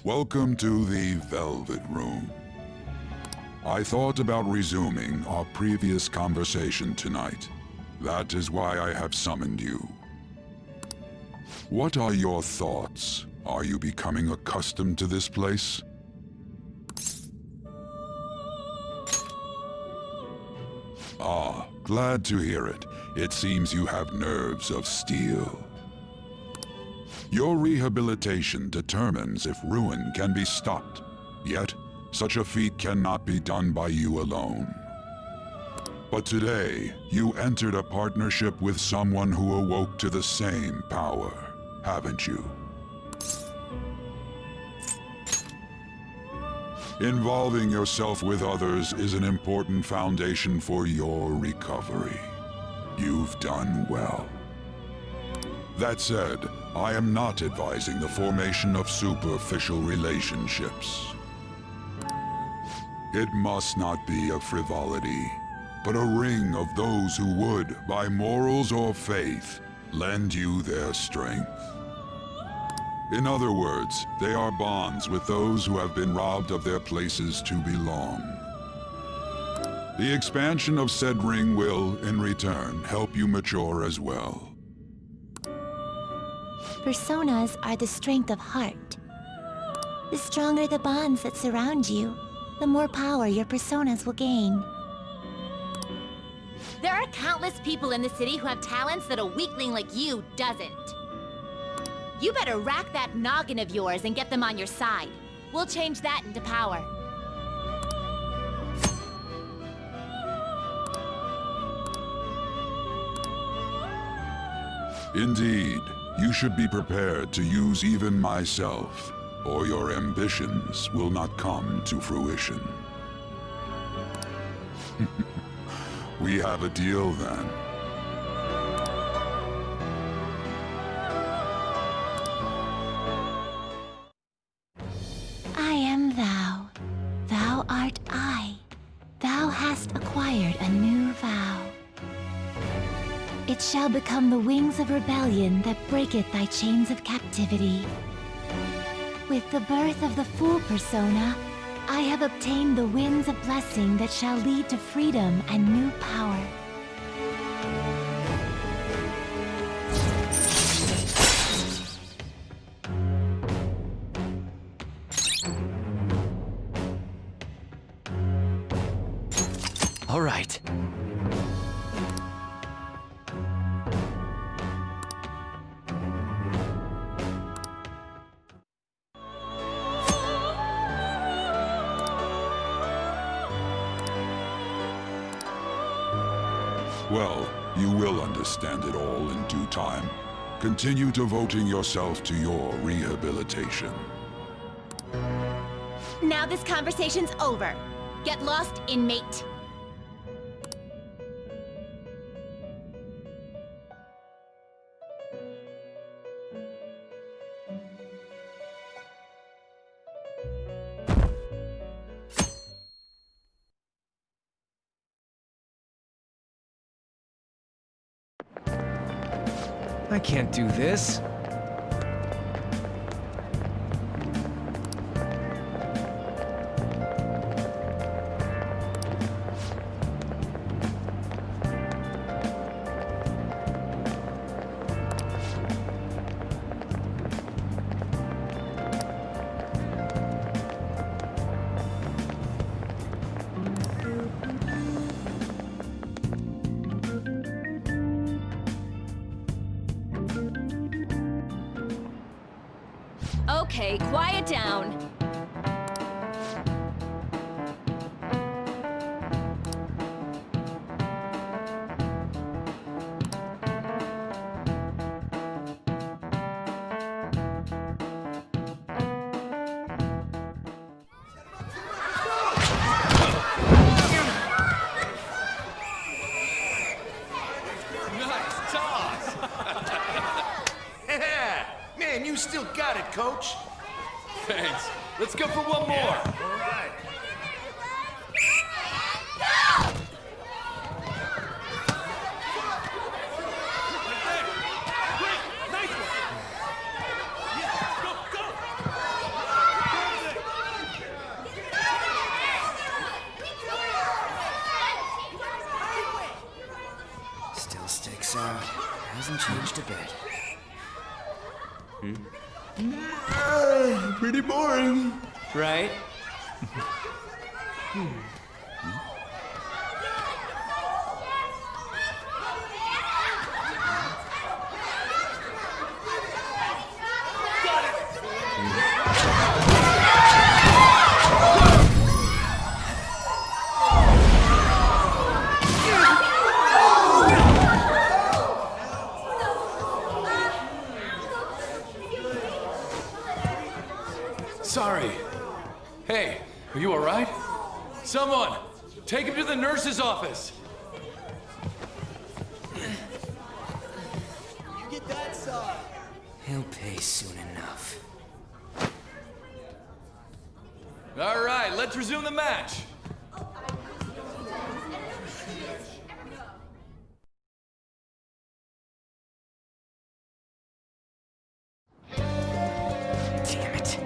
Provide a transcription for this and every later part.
Welcome to the Velvet Room. I thought about resuming our previous conversation tonight. That is why I have summoned you. What are your thoughts? Are you becoming accustomed to this place? Ah, glad to hear it. It seems you have nerves of steel. Your rehabilitation determines if ruin can be stopped. Yet, such a feat cannot be done by you alone. But today, you entered a partnership with someone who awoke to the same power, haven't you? Involving yourself with others is an important foundation for your recovery. You've done well. That said, I am not advising the formation of superficial relationships. It must not be a frivolity, but a ring of those who would, by morals or faith, lend you their strength. In other words, they are bonds with those who have been robbed of their places to belong. The expansion of said ring will, in return, help you mature as well. Personas are the strength of heart. The stronger the bonds that surround you, the more power your personas will gain. There are countless people in the city who have talents that a weakling like you doesn't. You better rack that noggin of yours and get them on your side. We'll change that into power. Indeed, you should be prepared to use even myself, or your ambitions will not come to fruition. We have a deal then. I am thou. Thou art I. Thou hast acquired a new vow. It shall become the wings of rebellion that breaketh thy chains of captivity. With the birth of the Fool persona, I have obtained the winds of blessing that shall lead to freedom and new power. All right. Well, you will understand it all in due time. Continue devoting yourself to your rehabilitation. Now this conversation's over. Get lost, inmate. I can't do this. Okay, quiet down. Nice toss! Yeah! Man, you still got it, coach. Thanks. Let's go for one more. All right. Still sticks out. Hasn't changed a bit. Pretty boring. Right? Sorry. Hey, are you all right? Someone, take him to the nurse's office. He'll pay soon enough. All right, let's resume the match. Damn it.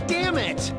Damn it!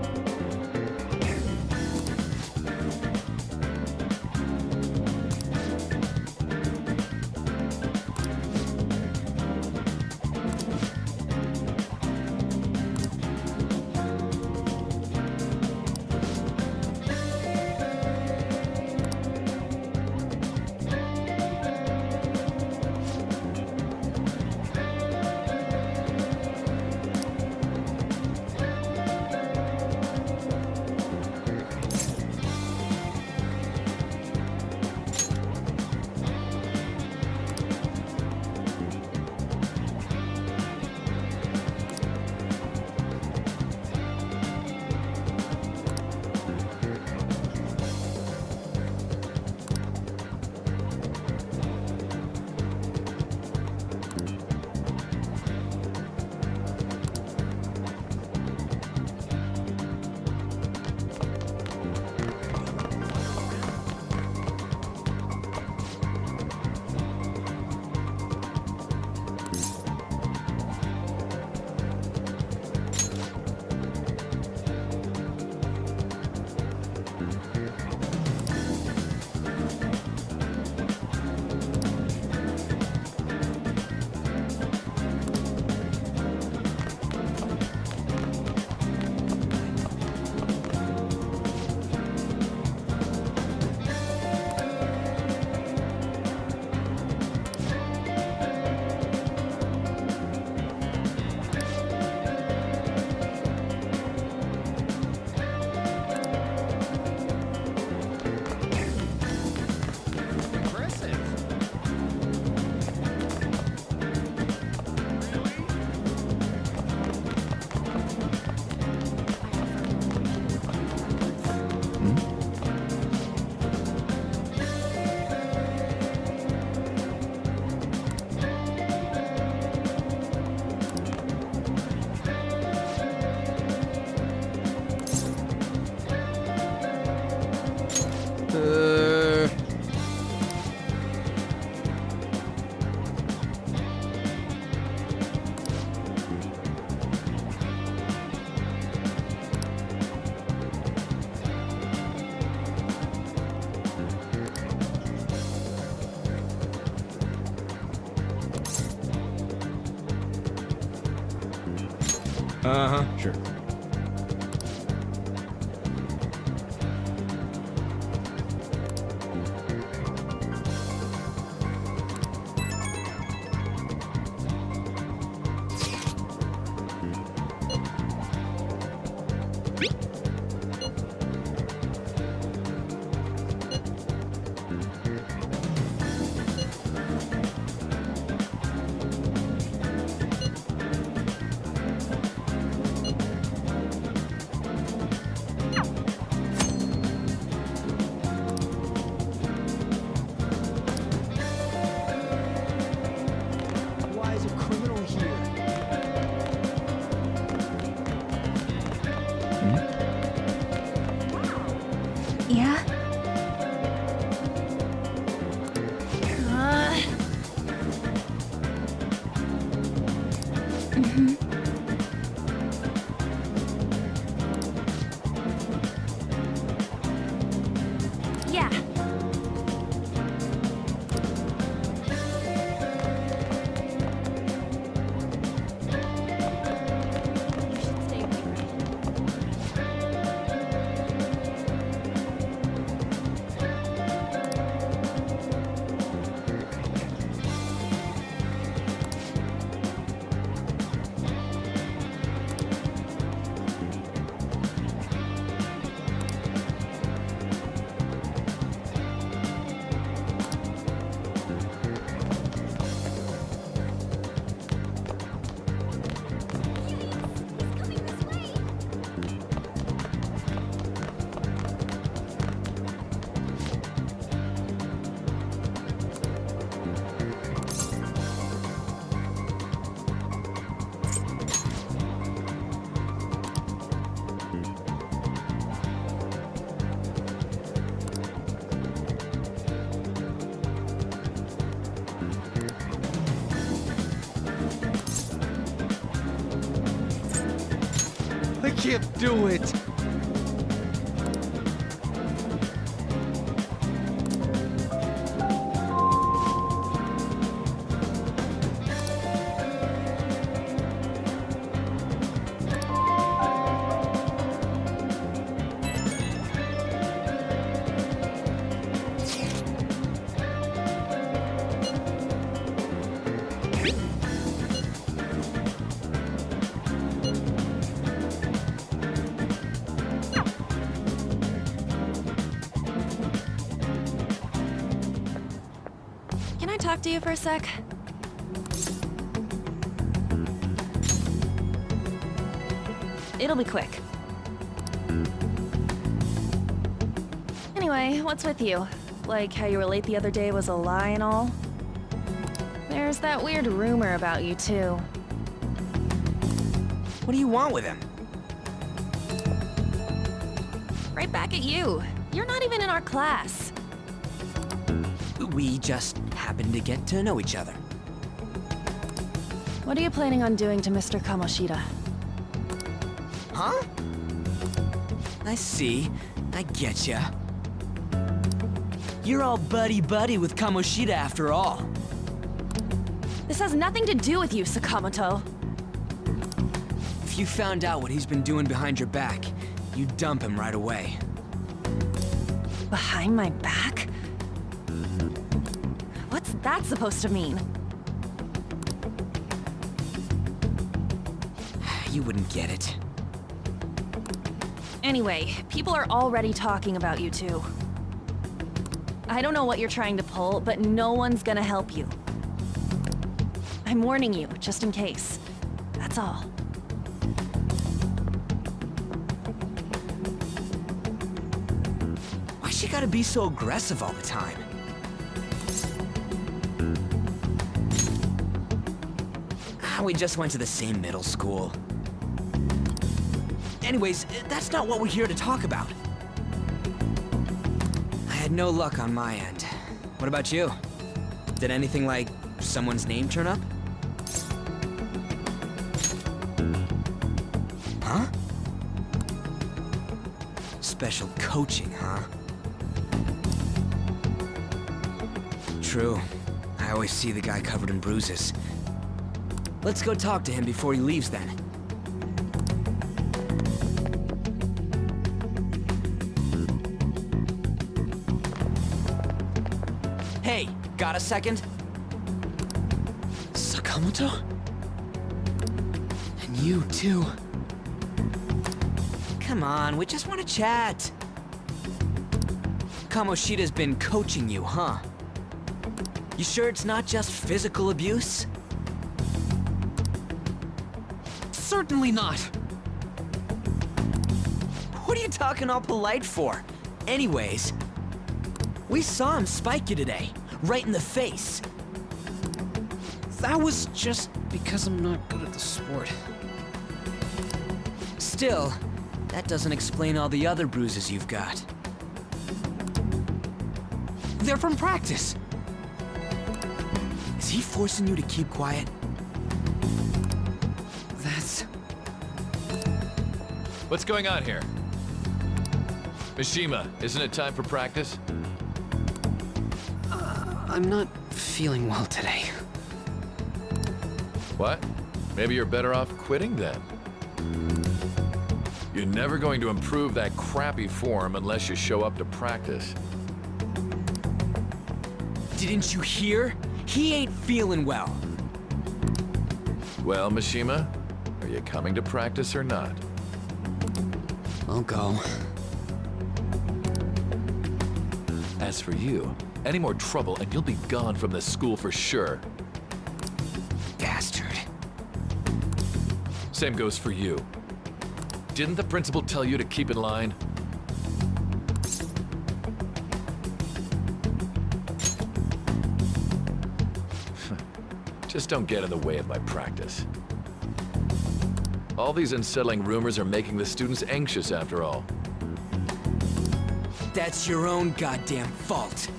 Uh-huh, sure. Why is a criminal here? Yeah? Yeah. You should stay away from it. I can't do it. Can I talk to you for a sec? It'll be quick. Anyway, what's with you? Like how you were late the other day was a lie and all? There's that weird rumor about you, too. What do you want with him? Right back at you. You're not even in our class. We just happened to get to know each other. What are you planning on doing to Mr. Kamoshida? Huh? I see. I getcha. You're all buddy-buddy with Kamoshida after all. This has nothing to do with you, Sakamoto. If you found out what he's been doing behind your back, you'd dump him right away. Behind my back? What's that supposed to mean? You wouldn't get it. Anyway, people are already talking about you two. I don't know what you're trying to pull, but no one's gonna help you. I'm warning you, just in case. That's all. Why she gotta be so aggressive all the time? We just went to the same middle school. Anyways, that's not what we're here to talk about. I had no luck on my end. What about you? Did anything like someone's name turn up? Huh? Special coaching, huh? True. I always see the guy covered in bruises. Let's go talk to him before he leaves then. Hey, got a second? Sakamoto? And you, too. Come on, we just want to chat. Kamoshida's been coaching you, huh? You sure it's not just physical abuse? Certainly not. What are you talking all polite for? Anyways, we saw him spike you today, right in the face. That was just because I'm not good at the sport. Still, that doesn't explain all the other bruises you've got. They're from practice. Is he forcing you to keep quiet? That's... What's going on here? Mishima, isn't it time for practice? I'm not feeling well today. What? Maybe you're better off quitting then. You're never going to improve that crappy form unless you show up to practice. Didn't you hear? He ain't feeling well. Well, Mishima, are you coming to practice or not? I'll go. As for you, any more trouble and you'll be gone from this school for sure. Bastard. Same goes for you. Didn't the principal tell you to keep in line? Just don't get in the way of my practice. All these unsettling rumors are making the students anxious after all. That's your own goddamn fault.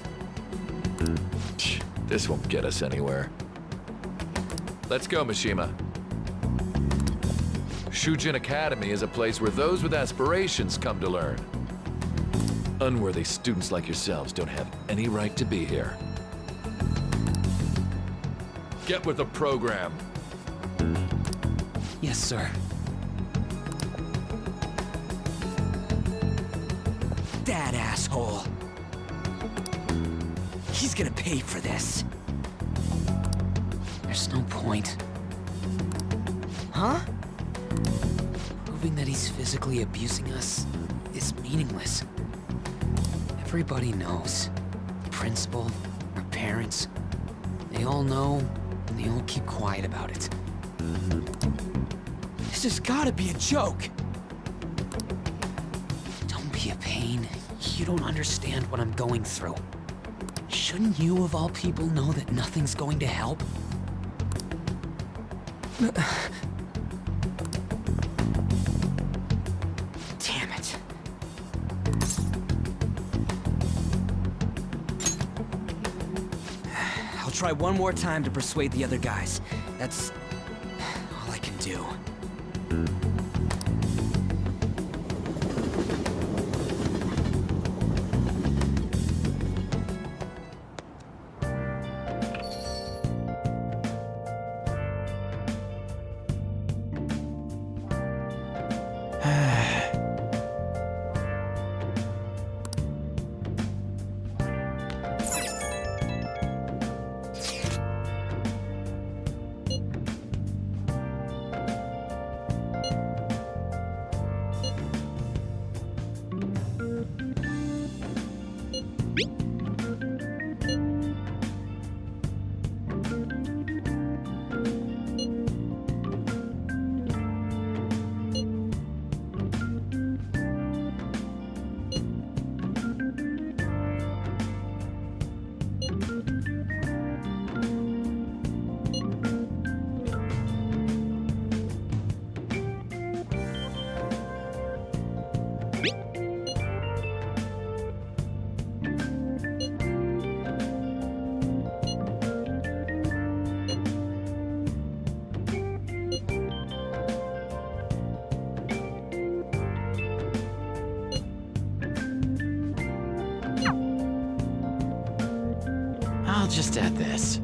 This won't get us anywhere. Let's go, Mishima. Shujin Academy is a place where those with aspirations come to learn. Unworthy students like yourselves don't have any right to be here. Get with the program. Yes, sir. That asshole. He's gonna pay for this. There's no point. Huh? Proving that he's physically abusing us is meaningless. Everybody knows. The principal, our parents, they all know, and they all keep quiet about it. This has gotta be a joke. Don't be a pain. You don't understand what I'm going through. Shouldn't you, of all people, know that nothing's going to help? Damn it. I'll try one more time to persuade the other guys. That's all I can do. I'll just add this.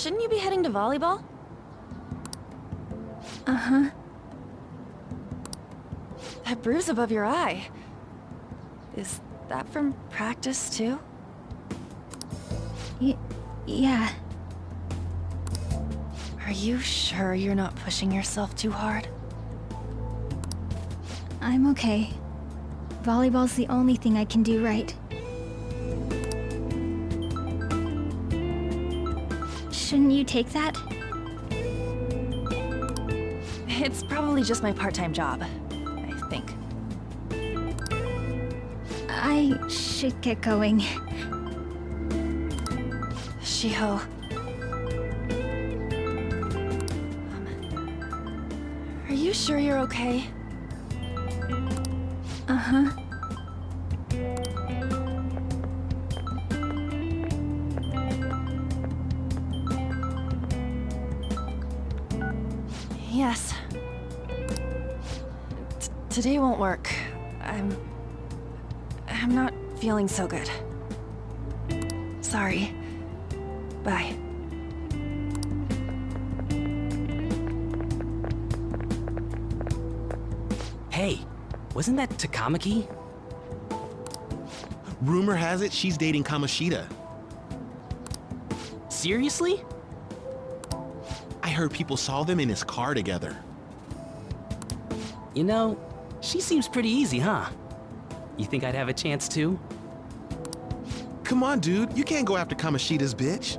Shouldn't you be heading to volleyball? Uh-huh. That bruise above your eye. Is that from practice, too? Yeah. Are you sure you're not pushing yourself too hard? I'm okay. Volleyball's the only thing I can do right. Shouldn't you take that? It's probably just my part-time job, I think. I should get going. Shiho. Are you sure you're okay? Uh-huh. Yes. Today won't work. I'm not feeling so good. Sorry. Bye. Hey, wasn't that Takamaki? Rumor has it she's dating Kamoshida. Seriously? I heard people saw them in his car together. You know, she seems pretty easy, huh? You think I'd have a chance too? Come on, dude. You can't go after Kamoshida's bitch.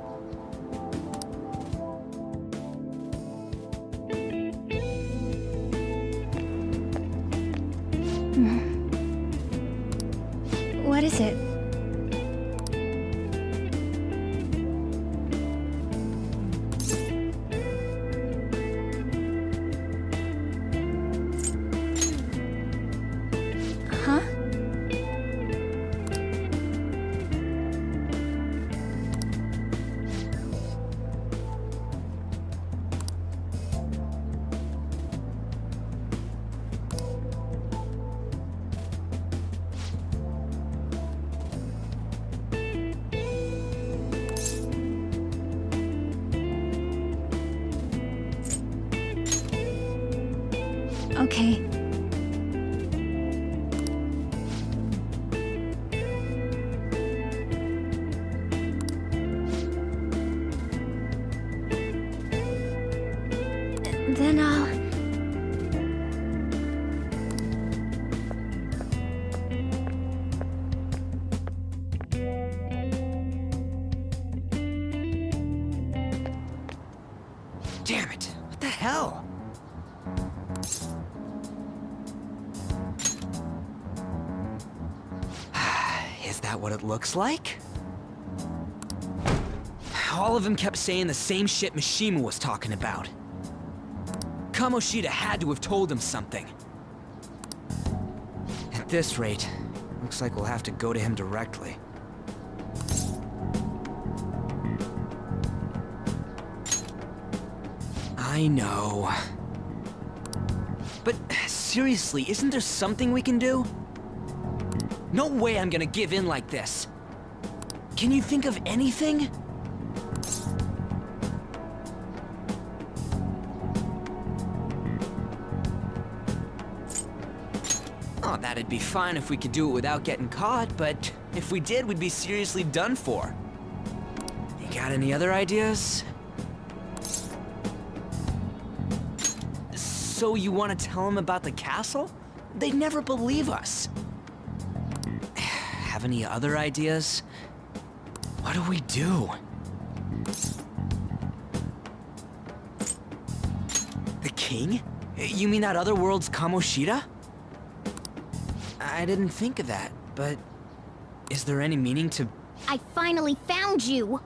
What is it? Huh? Okay. Then I'll... Damn it! What the hell? Is that what it looks like? All of them kept saying the same shit Mishima was talking about. Kamoshida had to have told him something. At this rate, looks like we'll have to go to him directly. I know. But seriously, isn't there something we can do? No way I'm gonna give in like this. Can you think of anything? Oh, that'd be fine if we could do it without getting caught, but if we did, we'd be seriously done for. You got any other ideas? So you want to tell them about the castle? They'd never believe us. Have any other ideas? What do we do? The king? You mean that other world's Kamoshida? I didn't think of that, but is there any meaning to... I finally found you!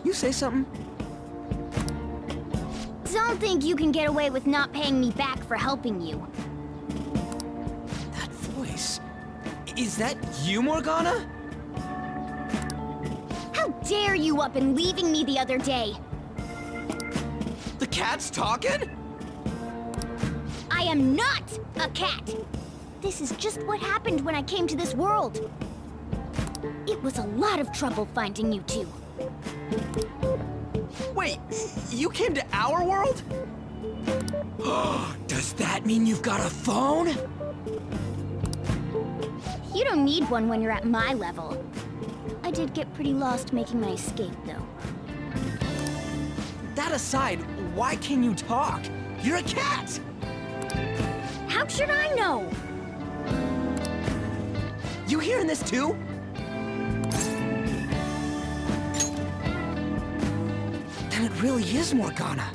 You say something? Don't think you can get away with not paying me back for helping you. That voice... Is that you, Morgana? How dare you up and leaving me the other day? The cat's talking? I am not a cat! This is just what happened when I came to this world. It was a lot of trouble finding you two. Wait, you came to our world? Does that mean you've got a phone? You don't need one when you're at my level. I did get pretty lost making my escape, though. That aside, why can you talk? You're a cat! How should I know? You hearing this too? Then it really is Morgana.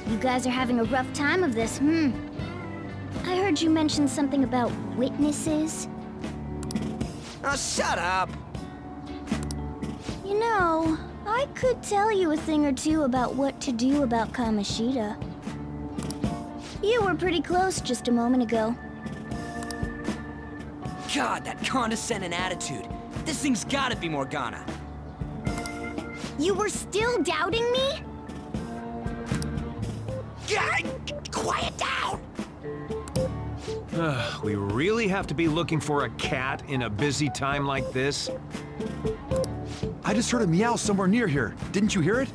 You guys are having a rough time of this, I heard you mention something about witnesses. Oh, shut up! You know, I could tell you a thing or two about what to do about Kamoshida. You were pretty close just a moment ago. God, that condescending attitude. This thing's gotta be Morgana. You were still doubting me? God, quiet down! We really have to be looking for a cat in a busy time like this? I just heard a meow somewhere near here. Didn't you hear it?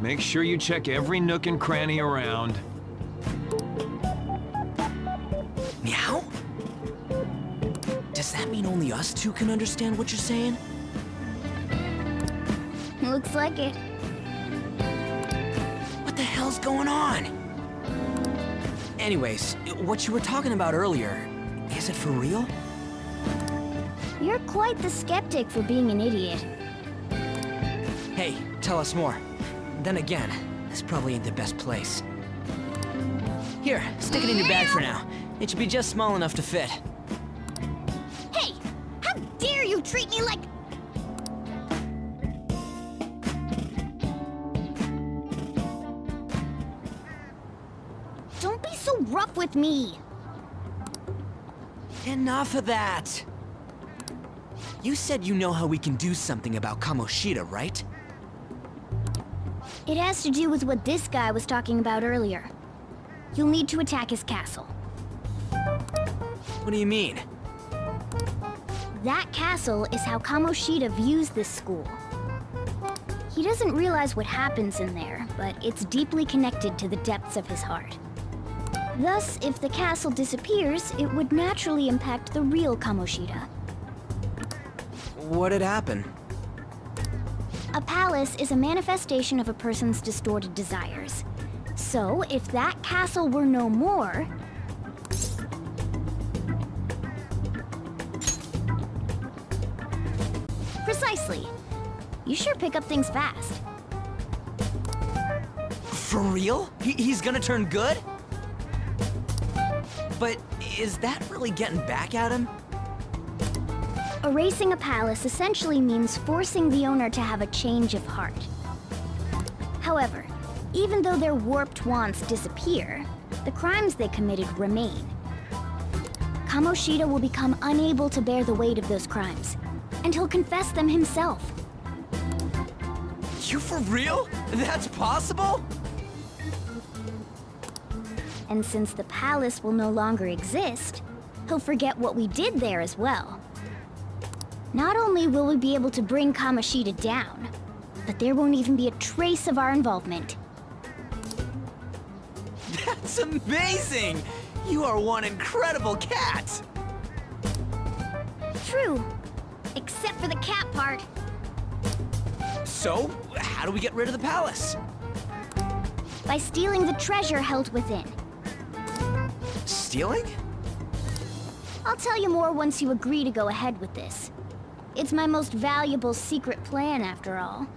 Make sure you check every nook and cranny around. Meow? Does that mean only us two can understand what you're saying? Looks like it. What the hell's going on? Anyways, what you were talking about earlier, is it for real? You're quite the skeptic for being an idiot. Hey, tell us more. Then again, this probably ain't the best place. Here, stick it in your bag for now. It should be just small enough to fit. Hey! How dare you treat me like... Don't be so rough with me! Enough of that! You said you know how we can do something about Kamoshida, right? It has to do with what this guy was talking about earlier. You'll need to attack his castle. What do you mean? That castle is how Kamoshida views this school. He doesn't realize what happens in there, but it's deeply connected to the depths of his heart. Thus, if the castle disappears, it would naturally impact the real Kamoshida. What'd happen? A palace is a manifestation of a person's distorted desires. So, if that castle were no more... Precisely. You sure pick up things fast. For real? He's gonna turn good? But is that really getting back at him? Erasing a palace essentially means forcing the owner to have a change of heart. However, even though their warped wants disappear, the crimes they committed remain. Kamoshida will become unable to bear the weight of those crimes, and he'll confess them himself. You for real? That's possible? And since the palace will no longer exist, he'll forget what we did there as well. Not only will we be able to bring Kamoshida down, but there won't even be a trace of our involvement. That's amazing! You are one incredible cat! True. Except for the cat part. So, how do we get rid of the palace? By stealing the treasure held within. Stealing? I'll tell you more once you agree to go ahead with this. It's my most valuable secret plan, after all.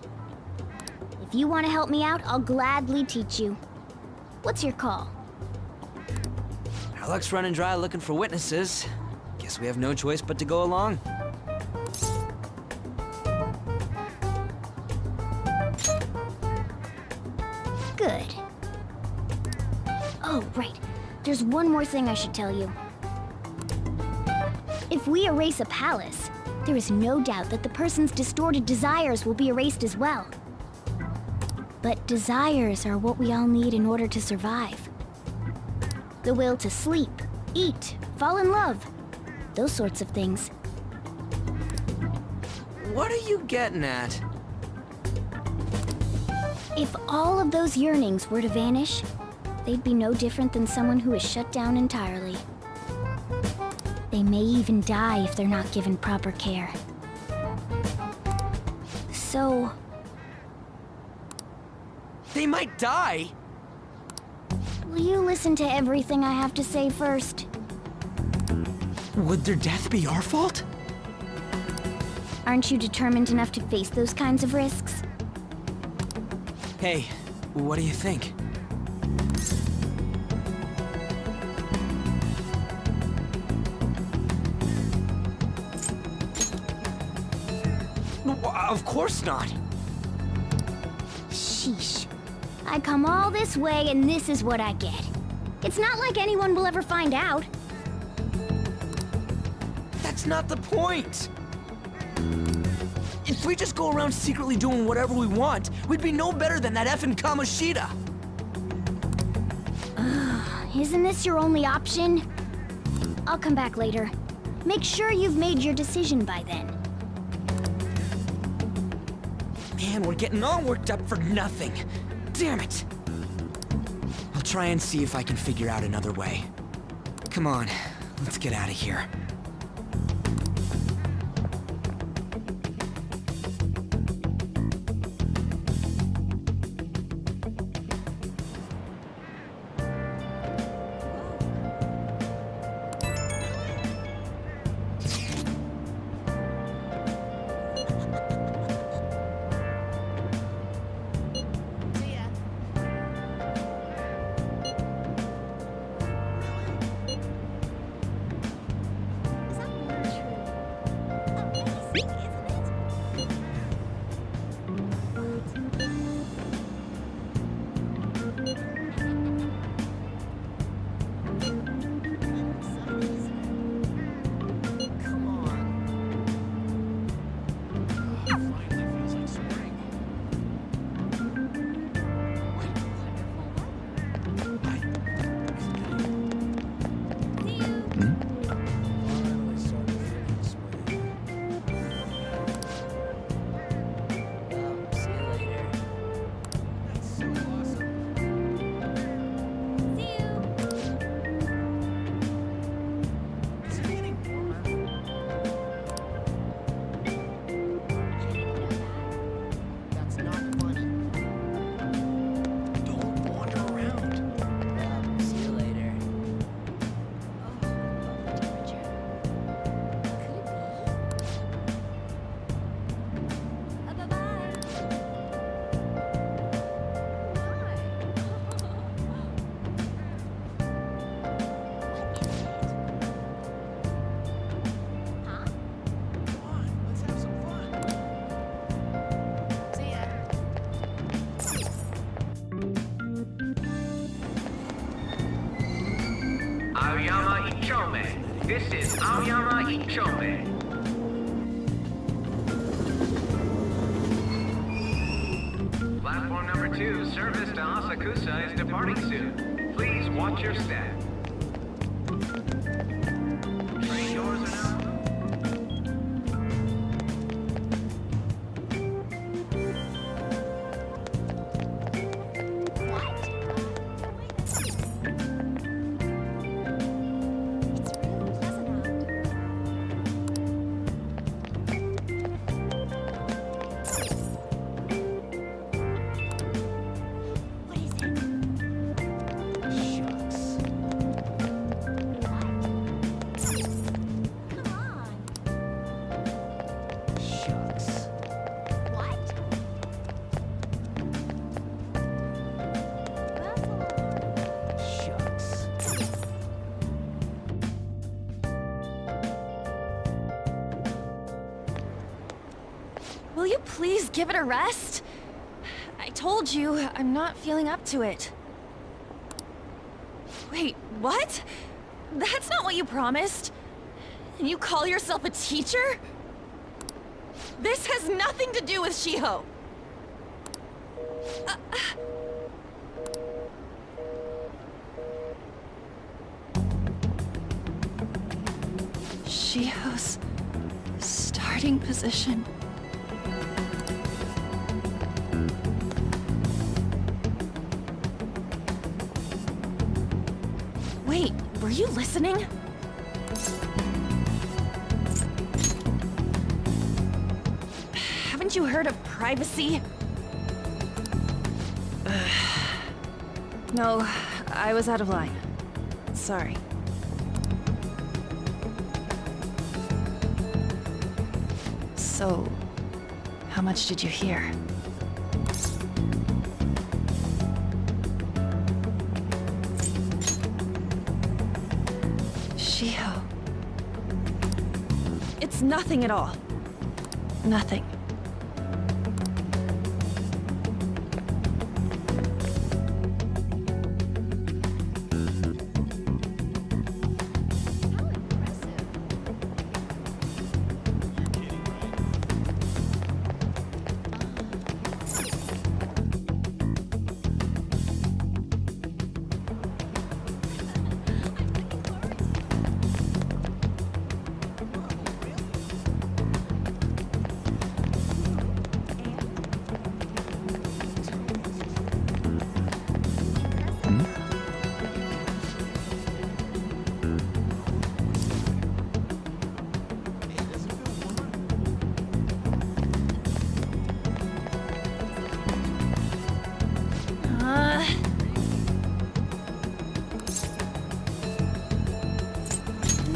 If you want to help me out, I'll gladly teach you. What's your call? Our luck's running dry looking for witnesses. Guess we have no choice but to go along. Good. Oh, right. There's one more thing I should tell you. If we erase a palace, there is no doubt that the person's distorted desires will be erased as well. But desires are what we all need in order to survive. The will to sleep, eat, fall in love. those sorts of things. What are you getting at? If all of those yearnings were to vanish, they'd be no different than someone who is shut down entirely. They may even die if they're not given proper care. So... They might die! will you listen to everything I have to say first? Would their death be our fault? Aren't you determined enough to face those kinds of risks? Hey, what do you think? Of course not! Sheesh. I come all this way and this is what I get. It's not like anyone will ever find out. That's not the point! If we just go around secretly doing whatever we want, we'd be no better than that effing Kamoshida! Isn't this your only option? I'll come back later. Make sure you've made your decision by then. Man, we're getting all worked up for nothing. Damn it! I'll try and see if I can figure out another way. Come on, let's get out of here. Aoyama Ichome. This is Aoyama Ichome. Platform number 2, service to Asakusa is departing soon. Please watch your step. Train doors are now. Will you please give it a rest? I told you, I'm not feeling up to it. Wait, what? That's not what you promised. And you call yourself a teacher? This has nothing to do with Shiho. Shiho's starting position. Wait, were you listening? Haven't you heard of privacy? No, I was out of line. Sorry. So, how much did you hear? Shiho. It's nothing at all. Nothing.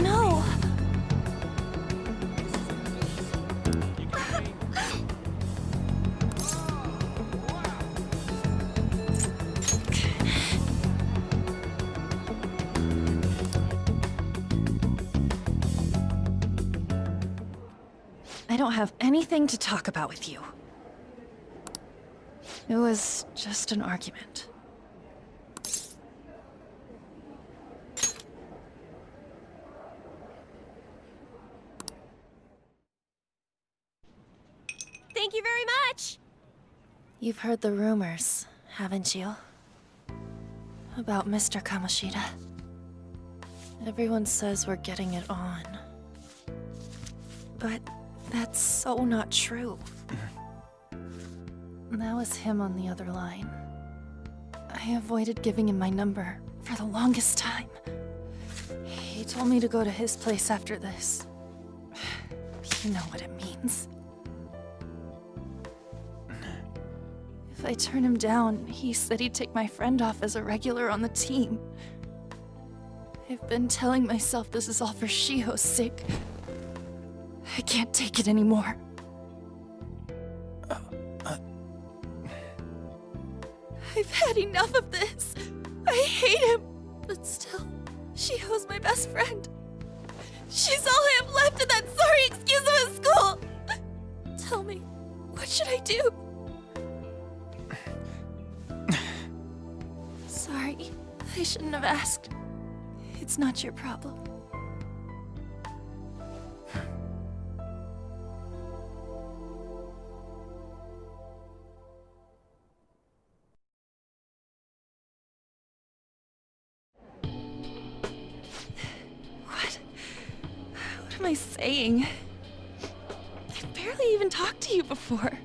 No. I don't have anything to talk about with you. It was just an argument. Thank you very much! You've heard the rumors, haven't you? About Mr. Kamoshida. Everyone says we're getting it on. But that's so not true. That was him on the other line. I avoided giving him my number for the longest time. He told me to go to his place after this. You know what it means. If I turn him down, he said he'd take my friend off as a regular on the team. I've been telling myself this is all for Shiho's sake. I can't take it anymore. I've had enough of this. I hate him. But still, Shiho's my best friend. She's all I have left in that sorry excuse of a school. Tell me, what should I do? Sorry, I shouldn't have asked. It's not your problem. What am I saying? I've barely even talked to you before.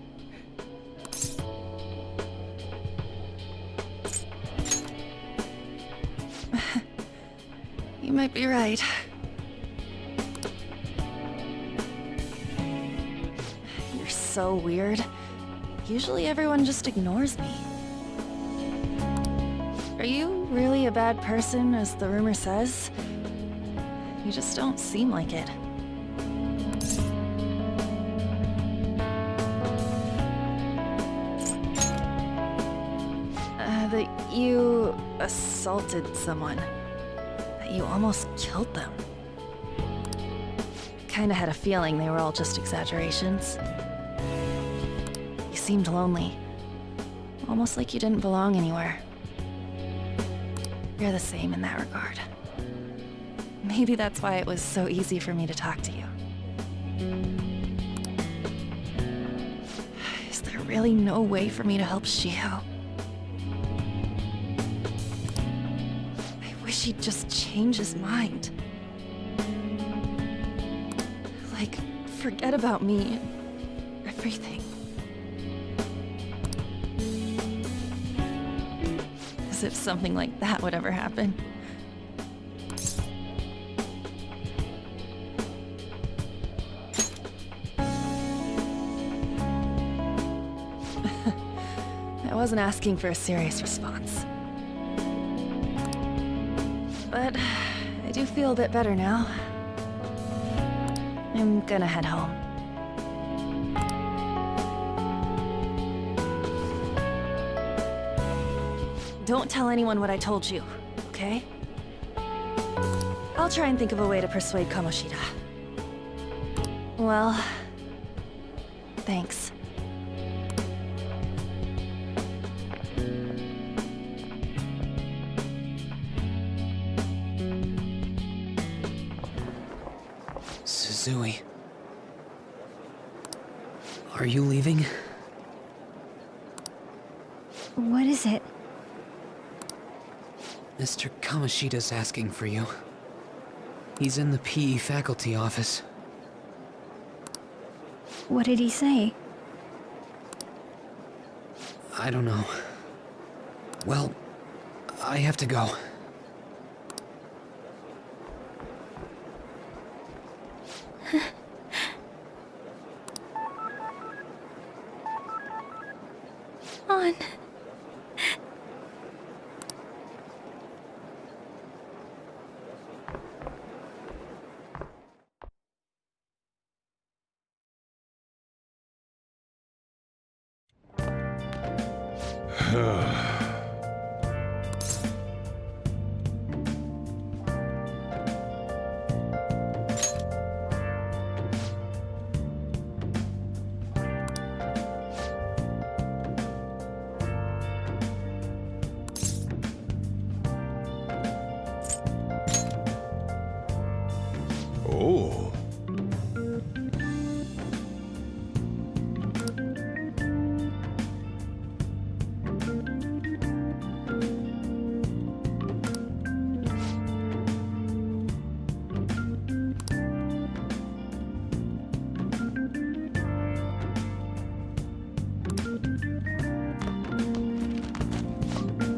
You might be right. You're so weird. Usually everyone just ignores me. Are you really a bad person, as the rumor says? You just don't seem like it. That you assaulted someone. That you almost killed them. Kinda had a feeling they were all just exaggerations. You seemed lonely. Almost like you didn't belong anywhere. You're the same in that regard. Maybe that's why it was so easy for me to talk to you. Is there really no way for me to help Shiho? I wish he'd just change his mind. forget about me and everything. As if something like that would ever happen. I wasn't asking for a serious response. But I do feel a bit better now. I'm gonna head home. Don't tell anyone what I told you, okay? I'll try and think of a way to persuade Kamoshida. Well, thanks. Suzui. Are you leaving? What is it? Mr. Kamoshida's asking for you. He's in the PE faculty office. What did he say? I don't know. Well, I have to go. On. Oh.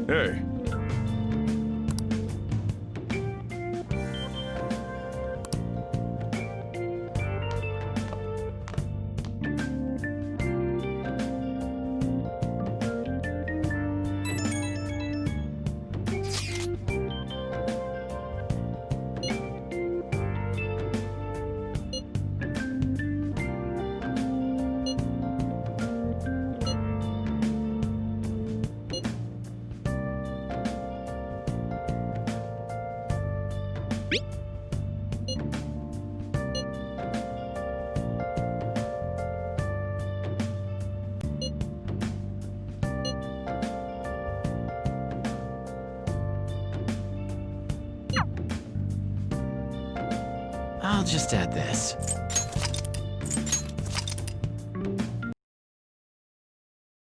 Hey. I'll just add this.